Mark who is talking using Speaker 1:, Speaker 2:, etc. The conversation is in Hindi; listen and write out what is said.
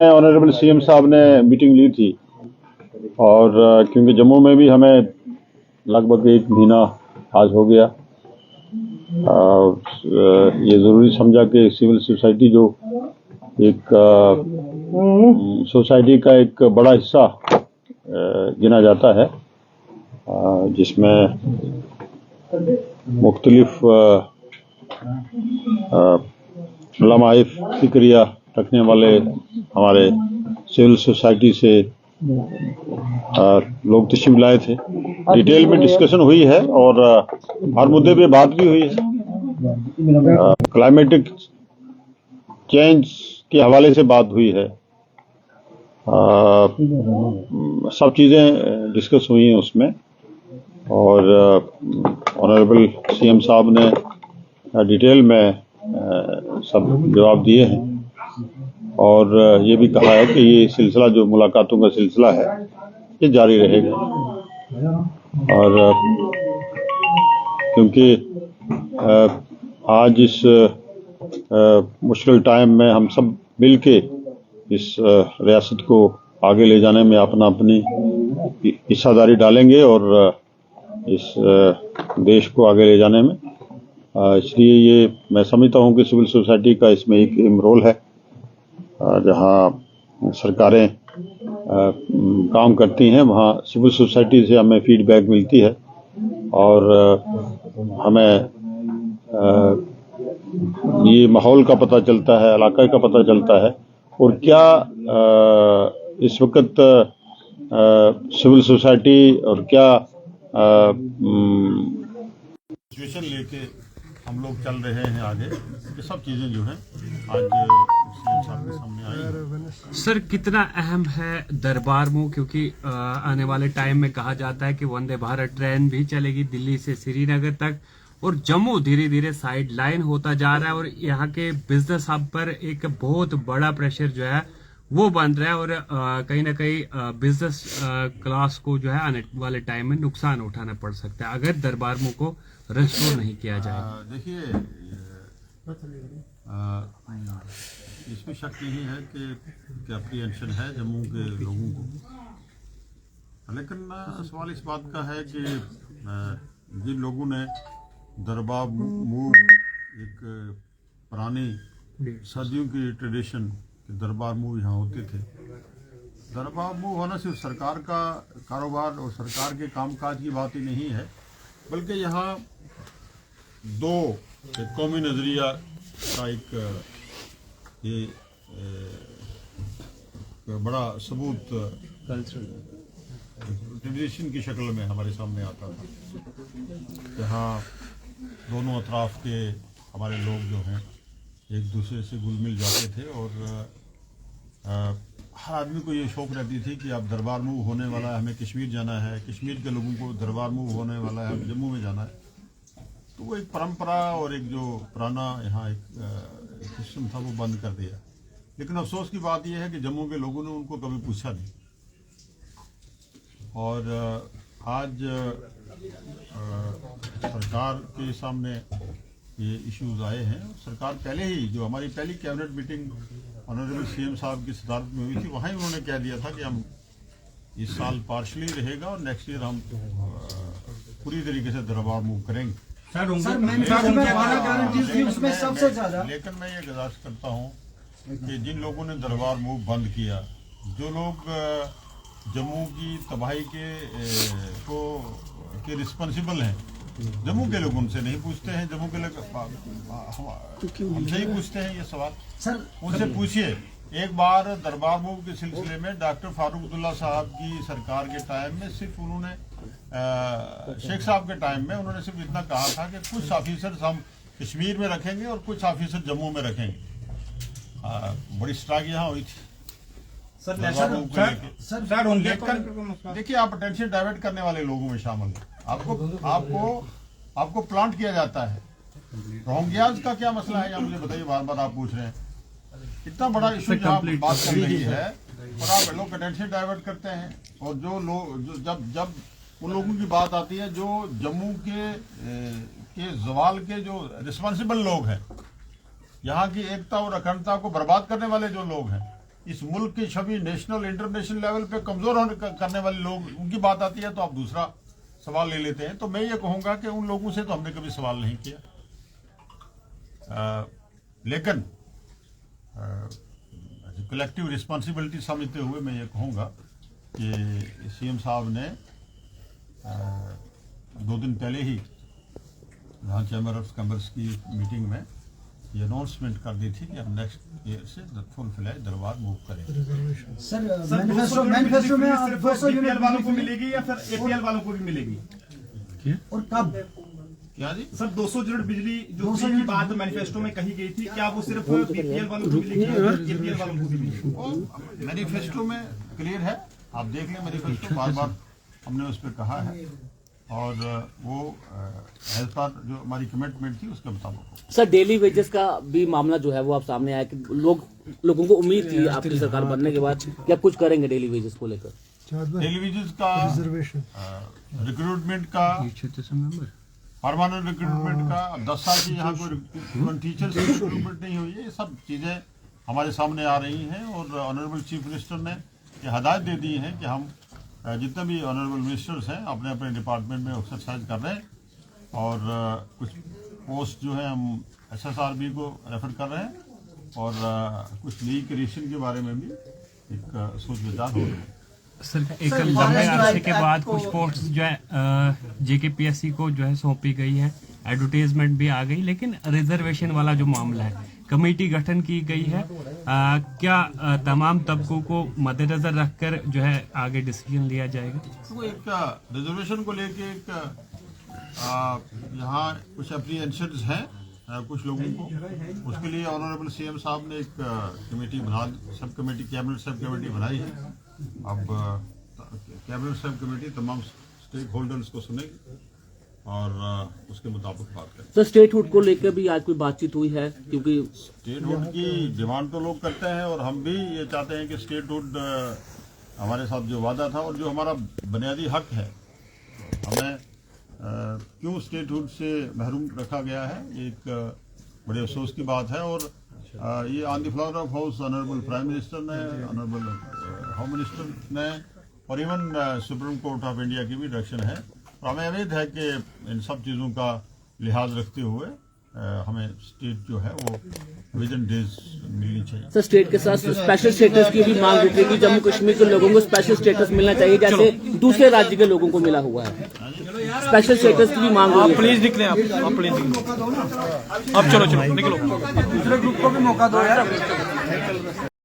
Speaker 1: ऑनरेबल सीएम साहब ने मीटिंग ली थी और क्योंकि जम्मू में भी हमें लगभग 1 महीना आज हो गया, ये ज़रूरी समझा कि सिविल सोसाइटी जो एक सोसाइटी का एक बड़ा हिस्सा गिना जाता है, जिसमें मुख्तलिफ लमाइफ फिक्रिया रखने वाले हमारे सिविल सोसाइटी से लोग तशरीफ लाए थे। डिटेल में डिस्कशन हुई है और हर मुद्दे पे बात भी हुई है। क्लाइमेटिक चेंज के हवाले से बात हुई है। सब चीज़ें डिस्कस हुई हैं उसमें और ऑनरेबल सीएम साहब ने डिटेल में सब जवाब दिए हैं और ये भी कहा है कि ये सिलसिला जो मुलाकातों का सिलसिला है ये जारी रहेगा और क्योंकि आज इस मुश्किल टाइम में हम सब मिल के इस रियासत को आगे ले जाने में अपनी हिस्सेदारी डालेंगे और इस देश को आगे ले जाने में, इसलिए ये मैं समझता हूँ कि सिविल सोसाइटी का इसमें एक अहम रोल है। जहाँ सरकारें काम करती हैं वहाँ सिविल सोसाइटी से हमें फीडबैक मिलती है और हमें ये माहौल का पता चलता है, इलाके का पता चलता है और क्या इस वक्त सिविल सोसाइटी और क्या सिचुएशन लेके हम लोग चल रहे हैं आगे, ये सब चीज़ें जो हैं आज सीएम साहब के सामने आई हैं।
Speaker 2: सर कितना अहम है दरबार मूव, क्योंकि आने वाले टाइम में कहा जाता है कि वंदे भारत ट्रेन भी चलेगी दिल्ली से श्रीनगर तक और जम्मू धीरे धीरे साइड लाइन होता जा रहा है और यहाँ के बिजनेस हब पर एक बहुत बड़ा प्रेशर जो है वो बन रहा है और कहीं ना कहीं बिजनेस क्लास को जो है आने वाले टाइम में नुकसान उठाना पड़ सकता है अगर दरबार मूव को रेस्टोर नहीं किया जाए।
Speaker 1: देखिए, इसमें शक नहीं है कि अप्रीहेंशन है जम्मू के लोगों को, लेकिन सवाल इस बात का है कि जिन लोगों ने दरबार मूव एक पुरानी सदियों की ट्रेडिशन दरबार मूव यहाँ होते थे, दरबार मूव होना सिर्फ सरकार का कारोबार और सरकार के कामकाज की बात ही नहीं है, बल्कि यहाँ दो कौमी नज़रिया का एक ये बड़ा सबूत ट्रेडिशन की शक्ल में हमारे सामने आता था। जहाँ दोनों अतराफ के हमारे लोग जो हैं एक दूसरे से घुल मिल जाते थे और हर आदमी को ये शौक़ रहती थी कि अब दरबार मूव होने वाला है, हमें कश्मीर जाना है, कश्मीर के लोगों को दरबार मूव होने वाला है, हमें जम्मू में जाना है। तो वो एक परंपरा और एक जो पुराना यहाँ एक सिस्टम था वो बंद कर दिया। लेकिन अफसोस की बात यह है कि जम्मू के लोगों ने उनको कभी पूछा नहीं और आज सरकार के सामने ये इश्यूज आए हैं। सरकार पहले ही जो हमारी पहली कैबिनेट मीटिंग ऑनरेबल सीएम साहब की सदारत में हुई थी, वहाँ ही उन्होंने कह दिया था कि हम इस साल पार्शली रहेगा और नेक्स्ट ईयर हम पूरी तरीके से दरबार मूव करेंगे। लेकिन मैं ये गुजारिश करता हूँ कि जिन लोगों ने दरबार मूव बंद किया, जो लोग जम्मू की तबाही के रिस्पॉन्सिबल हैं, जम्मू के लोग उनसे नहीं पूछते हैं, जम्मू के लोग हमसे ही पूछते हैं ये सवाल। सर उनसे पूछिए। एक बार दरबार मूव के सिलसिले में डॉक्टर फारूक अब्दुल्ला साहब की सरकार के टाइम में सिर्फ उन्होंने शेख साहब के टाइम में उन्होंने सिर्फ इतना कहा था कि कुछ ऑफिसर्स हम कश्मीर में रखेंगे और कुछ ऑफिसर जम्मू में रखेंगे। बड़ी स्ट्राइक यहाँ हुई थी सर। देखिए, आप अटेंशन डाइवर्ट करने वाले लोगों में शामिल हैं। आपको प्लांट किया जाता है। रोहिंग्याज का क्या मसला है, या मुझे बताइए, बार बार आप पूछ रहे हैं। इतना बड़ा इशू जहाँ बात चल रही है और आप लोग अटेंशन डाइवर्ट करते हैं। और जो लोग जब उन लोगों की बात आती है जो जम्मू के जवाल के जो रिस्पॉन्सिबल लोग हैं, यहाँ की एकता और अखंडता को बर्बाद करने वाले जो लोग हैं, इस मुल्क की छवि नेशनल इंटरनेशनल लेवल पे कमजोर करने वाले लोग, उनकी बात आती है तो आप दूसरा सवाल ले लेते हैं। तो मैं ये कहूंगा कि उन लोगों से तो हमने कभी सवाल नहीं किया, लेकिन कलेक्टिव रिस्पॉन्सिबिलिटी समझते हुए मैं ये कहूंगा कि सीएम साहब ने 2 दिन पहले ही यहाँ चैम्बर ऑफ कॉमर्स की मीटिंग में ये अनाउंसमेंट कर दी थी कि हम नेक्स्ट ईयर से फुल फ्लैज दरबार मूव करेंगे।
Speaker 3: सर मैनिफेस्टो में 200 यूनिट
Speaker 4: वालों को मिलेगी या फिर एपीएल वालों को भी मिलेगी
Speaker 3: और कब?
Speaker 1: क्या जी?
Speaker 4: सर 200 यूनिट बिजली जो की बात मैनिफेस्टो में कही गई थी, क्या वो सिर्फ बीपीएल वालों को मिलेगी या एपीएल वालों को भी मिलेगी?
Speaker 1: मैनिफेस्टो में क्लियर है, आप देख लें मैनिफेस्टो, बार बार हमने उस पर कहा है और वो एज पर जो हमारी कमिटमेंट थी उसके मुताबिक।
Speaker 5: सर डेली वेजेस का भी मामला जो है वो आप सामने आया कि लोगों को उम्मीद थी आपकी सरकार बनने के बाद कि आप कुछ करेंगे डेली वेजेस को लेकर।
Speaker 1: डेली वेजेस का रिक्रूटमेंट का, परमानेंट रिक्रूटमेंट का, 10 साल की यहाँ कोई टीचर्स की रिक्रूटमेंट नहीं हुई है, ये सब चीजें हमारे सामने आ रही हैं और ऑनरेबल चीफ मिनिस्टर ने ये हदायत दे दी है कि हम जितने भी ऑनरेबल मिनिस्टर्स हैं अपने अपने डिपार्टमेंट में एक्सरसाइज कर रहे हैं और कुछ पोस्ट जो है हम SSRB को रेफर कर रहे हैं और कुछ नई क्रिएशन के बारे में भी एक सोच विचार हो रही है।
Speaker 2: सर एक लंबे अरसे के बाद कुछ पोस्ट जो है JKPSC को जो है सौंपी गई है, एडवर्टाइजमेंट भी आ गई, लेकिन रिजर्वेशन वाला जो मामला है, कमेटी गठन की गई है, क्या तमाम तबकों को मद्देनजर रखकर जो है आगे डिसीजन लिया जाएगा?
Speaker 1: तो एक रिजर्वेशन को लेके एक यहाँ कुछ एप्रीहेंशंस हैं कुछ लोगों को, उसके लिए ऑनरेबल सीएम साहब ने एक committee sub committee cabinet sub committee बनाई है। अब कैबिनेट सब कमेटी तमाम स्टेक होल्डर्स को सुनेगी और उसके मुताबिक बात करें।
Speaker 5: सर स्टेटहुड को लेकर भी आज कोई बातचीत हुई है? क्योंकि
Speaker 1: स्टेटहुड की डिमांड तो लोग करते हैं और हम भी ये चाहते हैं कि स्टेटहुड हमारे साथ जो वादा था और जो हमारा बुनियादी हक है, हमें क्यों स्टेटहुड से महरूम रखा गया है, एक बड़े अफसोस की बात है। और ये on the floor of house honourable prime minister ने, ऑनरेबल होम मिनिस्टर ने और even supreme court of India की भी डायरेक्शन है। तो हमें उम्मीद है कि इन सब चीज़ों का लिहाज रखते हुए हमें स्टेट जो है वो विजन डेज मिलनी चाहिए।
Speaker 5: सर स्टेट के साथ स्पेशल स्टेटस की भी मांग उठेगी, जम्मू कश्मीर के लोगों को स्पेशल स्टेटस मिलना चाहिए जैसे दूसरे राज्य के लोगों को मिला हुआ है। स्पेशल स्टेटस की भी मांग होगी।
Speaker 6: प्लीज निकले आप प्लीज निकलो। अब चलो निकलो,
Speaker 3: दूसरे ग्रुप को भी मौका दो यार।